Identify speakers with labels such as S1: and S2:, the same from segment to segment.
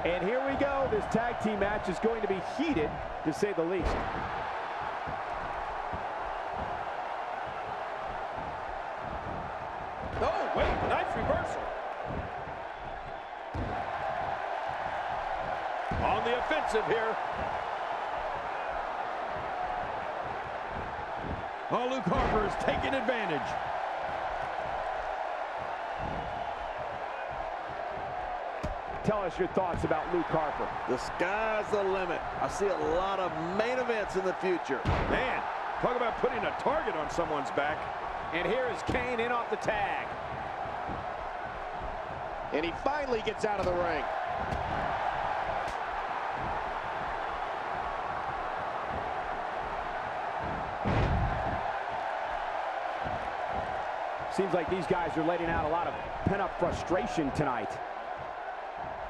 S1: And here we go. This tag team match is going to be heated, to say the least.
S2: Oh, wait, nice reversal. On the offensive here. Oh, Luke Harper is taking advantage.
S1: Tell us your thoughts about Luke Harper.
S3: The sky's the limit. I see a lot of main events in the future.
S2: Man, talk about putting a target on someone's back.
S1: And here is Kane in off the tag.
S3: And he finally gets out of the ring.
S1: Seems like these guys are letting out a lot of pent-up frustration tonight.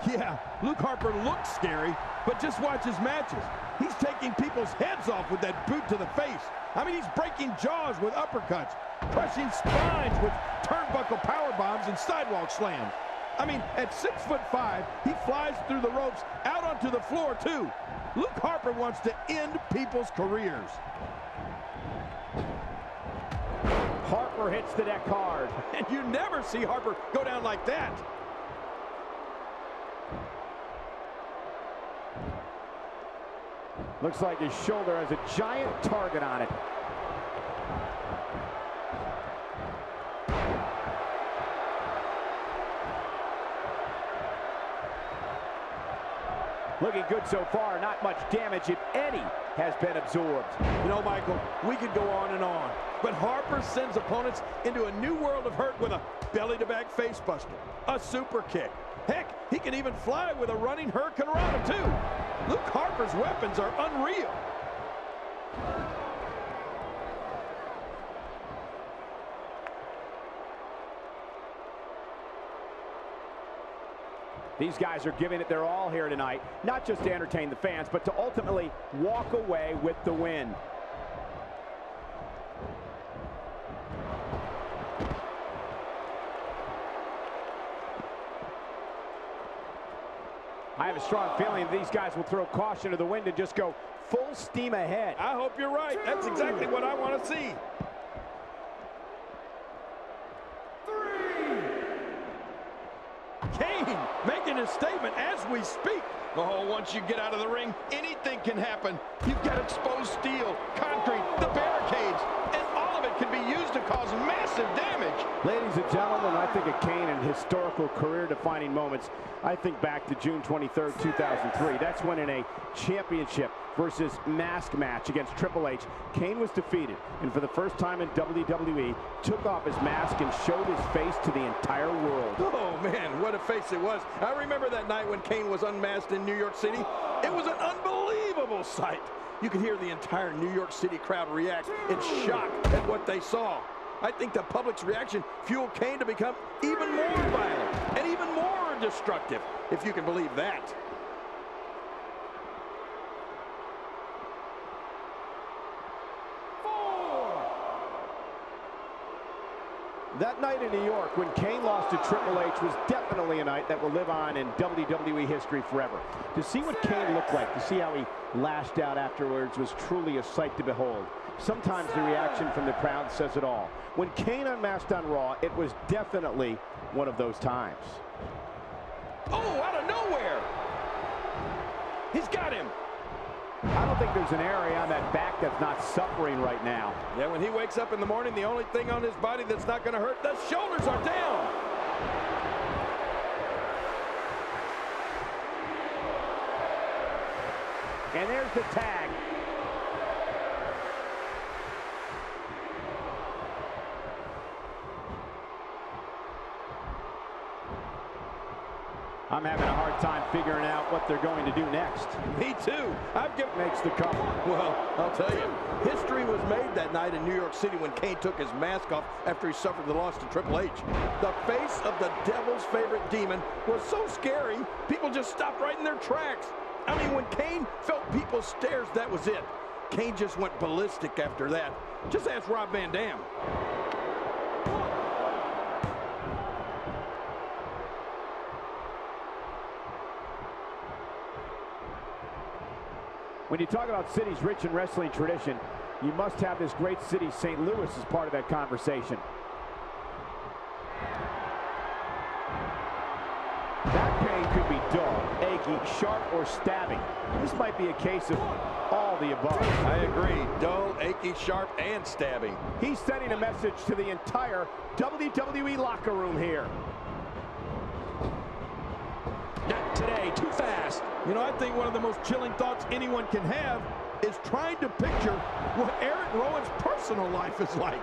S2: Yeah, Luke Harper looks scary, but just watch his matches. He's taking people's heads off with that boot to the face. I mean, he's breaking jaws with uppercuts, crushing spines with turnbuckle power bombs and sidewalk slams. I mean, at 6'5", he flies through the ropes out onto the floor, too. Luke Harper wants to end people's careers.
S1: Harper hits the deck hard.
S2: And you never see Harper go down like that.
S1: Looks like his shoulder has a giant target on it. Looking good so far. Not much damage, if any, has been absorbed.
S2: You know, Michael, we could go on and on, but Harper sends opponents into a new world of hurt with a belly-to-back facebuster, a super kick. Heck, he can even fly with a running Hurricane Rana, too. Luke Harper's weapons are unreal.
S1: These guys are giving it their all here tonight, not just to entertain the fans, but to ultimately walk away with the win. I have a strong feeling these guys will throw caution to the wind and just go full steam ahead.
S2: I hope you're right. That's exactly what I want to see. Kane making his statement as we speak. Oh, once you get out of the ring, anything can happen. You've got exposed steel, concrete, the barricades, and all of it can be used to cause massive damage.
S1: Ladies and gentlemen, I think of Kane in historical career-defining moments. I think back to June 23rd, 2003. That's when in a championship versus mask match against Triple H, Kane was defeated, and for the first time in WWE, took off his mask and showed his face to the entire world.
S2: Oh, man, what a face it was. I remember that night when Kane was unmasked in New York City. It was an unbelievable sight. You could hear the entire New York City crowd react in shock at what they saw. I think the public's reaction fueled Kane to become even more violent and even more destructive, if you can believe that.
S1: That night in New York when Kane lost to Triple H was definitely a night that will live on in WWE history forever. To see what Kane looked like, to see how he lashed out afterwards was truly a sight to behold. Sometimes the reaction from the crowd says it all. When Kane unmasked on Raw, it was definitely one of those times.
S2: Oh, out of nowhere! He's got him!
S1: I don't think there's an area on that back that's not suffering right now.
S2: Yeah, when he wakes up in the morning, the only thing on his body that's not going to hurt, the shoulders are down.
S1: And there's the tag. I'm having a hard time figuring out what they're going to do next.
S2: Me too. I've given
S1: Makes the cover.
S2: Well, I'll tell you, history was made that night in New York City when Kane took his mask off after he suffered the loss to Triple H. The face of the devil's favorite demon was so scary, people just stopped right in their tracks. I mean, when Kane felt people's stares, that was it. Kane just went ballistic after that. Just ask Rob Van Dam.
S1: When you talk about cities rich in wrestling tradition, you must have this great city, St. Louis, as part of that conversation. That pain could be dull, achy, sharp, or stabbing. This might be a case of all the above.
S2: I agree. Dull, achy, sharp, and stabbing.
S1: He's sending a message to the entire WWE locker room here.
S4: Not today, too fast.
S2: You know, I think one of the most chilling thoughts anyone can have is trying to picture what Eric Rowan's personal life is like.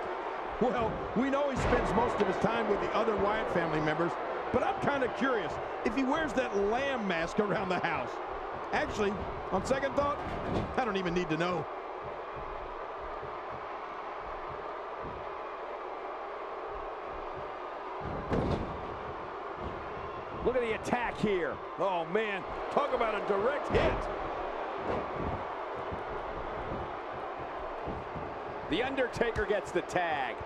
S2: Well, we know he spends most of his time with the other Wyatt family members, but I'm kind of curious if he wears that lamb mask around the house. Actually, on second thought, I don't even need to know.
S1: Look at the attack here.
S2: Oh, man, talk about a direct hit.
S1: The Undertaker gets the tag.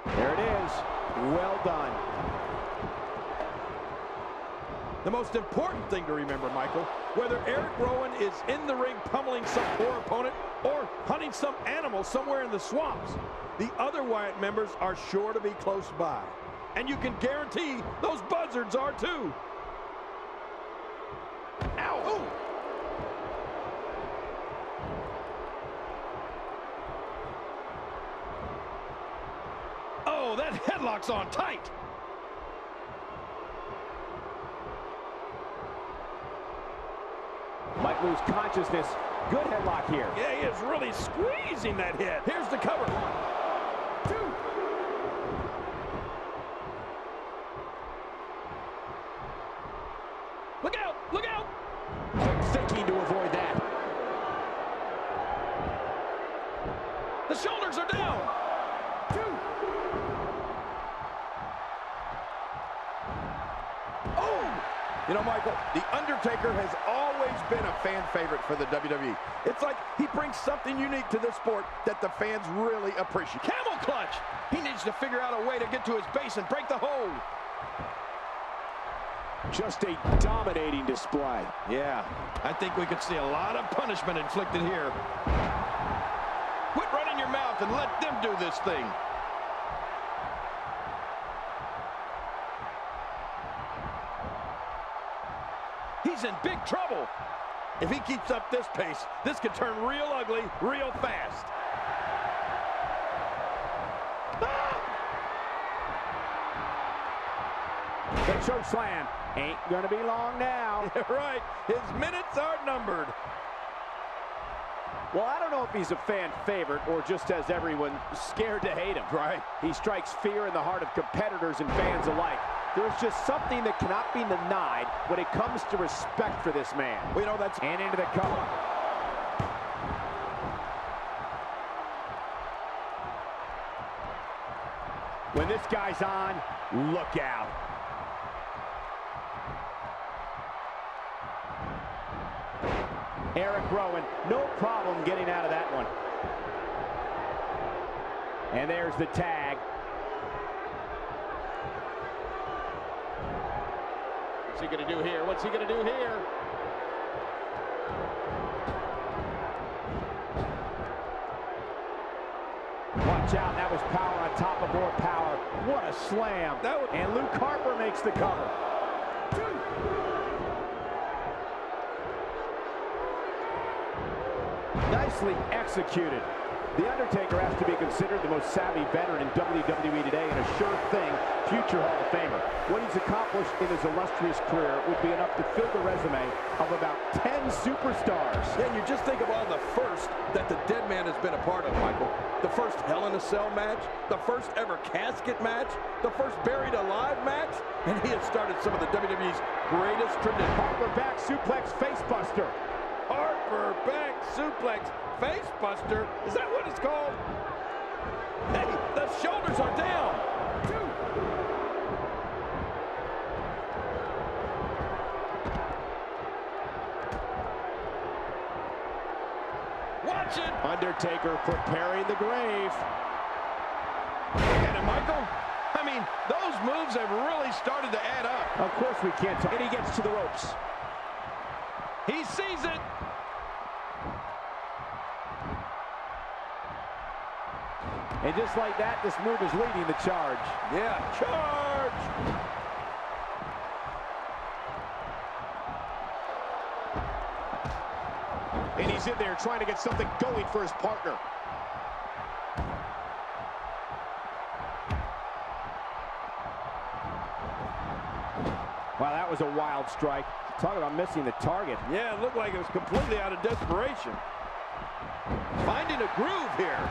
S1: There it is. Well done.
S2: The most important thing to remember, Michael, whether Eric Rowan is in the ring pummeling some poor opponent or hunting some animal somewhere in the swamps, the other Wyatt members are sure to be close by. And you can guarantee those buzzards are too. Ow! Ooh. Oh, that headlock's on tight.
S1: Might lose consciousness. Good headlock here.
S2: Yeah, he is really squeezing that hit. Here's the cover. 1, 2. Look out! Look out!
S1: Quick thinking to avoid that.
S2: The shoulders are down. 2. Oh! You know, Michael, The Undertaker has always been a fan favorite for the WWE. It's like he brings something unique to this sport that the fans really appreciate. Camel clutch! He needs to figure out a way to get to his base and break the hold.
S4: Just a dominating display.
S2: Yeah, I think we could see a lot of punishment inflicted here. Quit running your mouth and let them do this thing. He's in big trouble. If he keeps up this pace, this could turn real ugly real fast.
S1: The choke slam ain't gonna be long now.
S2: Right, his minutes are numbered.
S1: Well, I don't know if he's a fan favorite or just has everyone scared to hate him.
S2: Right.
S1: He strikes fear in the heart of competitors and fans alike. There's just something that cannot be denied when it comes to respect for this man.
S2: We know that's...
S1: And into the cover. When this guy's on, look out. Eric Rowan, no problem getting out of that one. And there's the tag. What's he going to do here? What's he going to do here? Watch out, that was power on top of more power. What a slam. And Luke Harper makes the cover. Nicely executed. The Undertaker has to be considered the most savvy veteran in WWE today and a sure thing future Hall of Famer. What he's accomplished in his illustrious career would be enough to fill the resume of about 10 superstars.
S3: Yeah, and you just think of all the first that the dead man has been a part of, Michael. The first Hell in a Cell match, the first ever casket match, the first buried alive match, and he has started some of the WWE's greatest traditions.
S1: Harper back suplex facebuster.
S3: Harper back suplex facebuster. Is that what it's called?
S2: Hey, the shoulders are down. Watch it.
S4: Undertaker preparing the grave.
S2: Look at it, Michael. I mean, mean, those moves have really started to add up.
S1: Of course we can't talk.
S4: And he gets to the ropes.
S2: He sees it.
S1: And just like that, this move is leading the charge.
S3: Yeah, charge!
S4: And he's in there trying to get something going for his partner.
S1: Wow, that was a wild strike. Talk about missing the target.
S3: Yeah, it looked like it was completely out of desperation. Finding a groove here.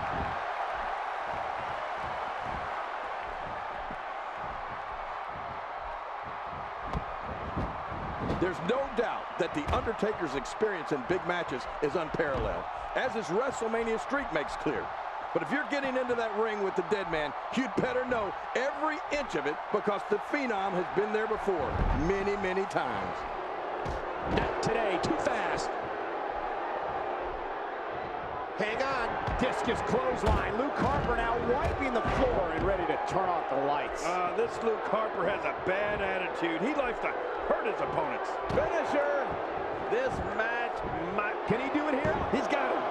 S3: There's no doubt that The Undertaker's experience in big matches is unparalleled, as his WrestleMania streak makes clear. But if you're getting into that ring with the dead man, you'd better know every inch of it, because the Phenom has been there before many, many times.
S4: Not today, too fast. Hang on.
S1: Discus clothesline. Luke Harper now wiping the floor and ready to turn off the lights.
S3: This Luke Harper has a bad attitude. He likes to hurt his opponents. Finisher! This match might...
S1: Can he do it here?
S3: He's got it.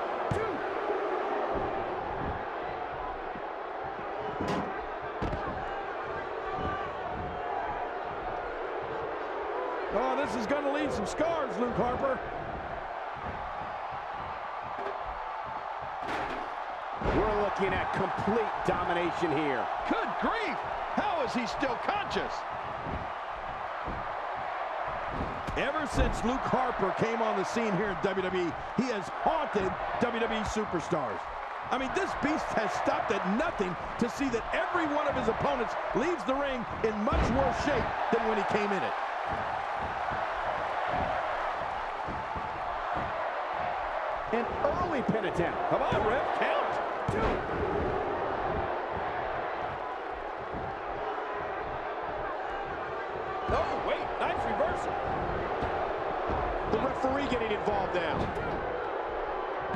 S2: Oh, this is going to leave some scars, Luke Harper.
S1: We're looking at complete domination here.
S2: Good grief! How is he still conscious? Ever since Luke Harper came on the scene here in WWE, he has haunted WWE superstars. I mean, this beast has stopped at nothing to see that every one of his opponents leaves the ring in much worse shape than when he came in it.
S1: An early pin attempt.
S3: Come on, ref, count. 2.
S2: Oh, wait, nice reversal.
S4: The referee getting involved now.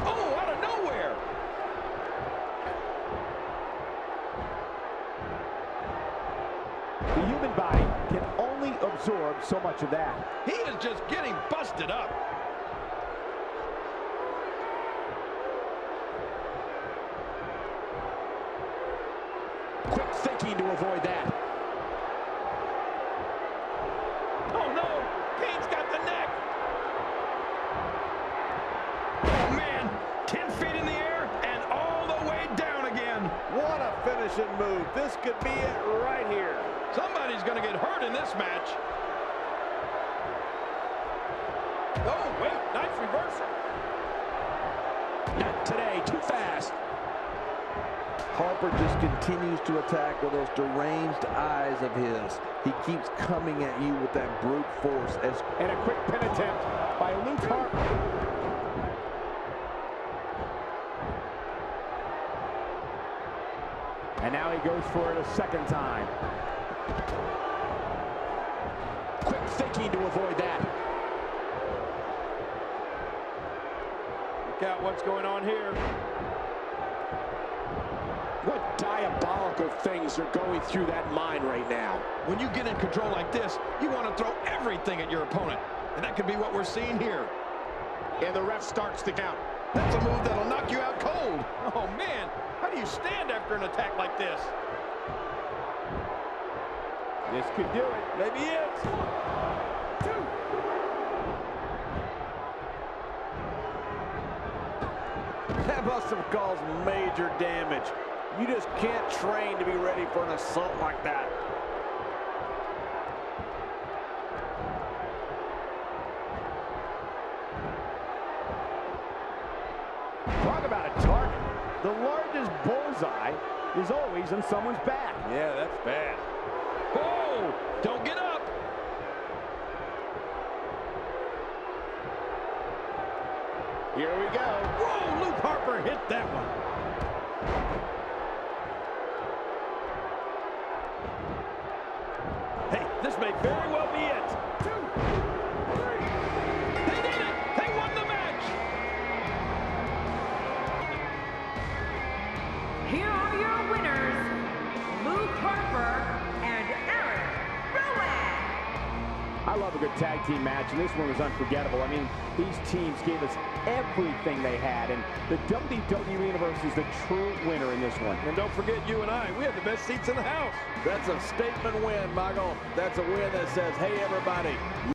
S2: Oh, out of nowhere.
S1: The human body can only absorb so much of that.
S2: He is just getting busted up.
S4: Quick thinking to avoid that.
S2: Oh, no. Kane's got the neck. Oh, man. 10 feet in the air and all the way down again.
S3: What a finishing move. This could be it right here.
S2: Somebody's going to get hurt in this match. Oh, wait. Nice reversal.
S4: Not today, too fast.
S5: Harper just continues to attack with those deranged eyes of his. He keeps coming at you with that brute force.
S1: And a quick pin attempt by Luke Harper. And now he goes for it a second time.
S4: Quick thinking to avoid that.
S3: Look out what's going on here.
S4: What diabolical things are going through that mind right now?
S2: When you get in control like this, you want to throw everything at your opponent. And that could be what we're seeing here.
S4: And the ref starts the count.
S2: That's a move that'll knock you out cold. Oh, man. How do you stand after an attack like this?
S1: This could do it.
S3: Maybe it.
S2: 2.
S5: That must have caused major damage. You just can't train to be ready for an assault like that.
S1: Talk about a target. The largest bullseye is always on someone's back.
S3: Yeah, that's bad.
S2: Whoa! Don't get up!
S1: Here we go.
S2: Whoa! Luke Harper hit that one. Hey, this may very well be it. 2, 3. They did it! They won the match!
S6: Here are your winners, Luke Harper
S1: I love a good tag team match, and this one was unforgettable. I mean, these teams gave us everything they had, and the WWE Universe is the true winner in this one.
S2: And don't forget, you and I, we had the best seats in the house.
S5: That's a statement win, Michael. That's a win that says, hey, everybody,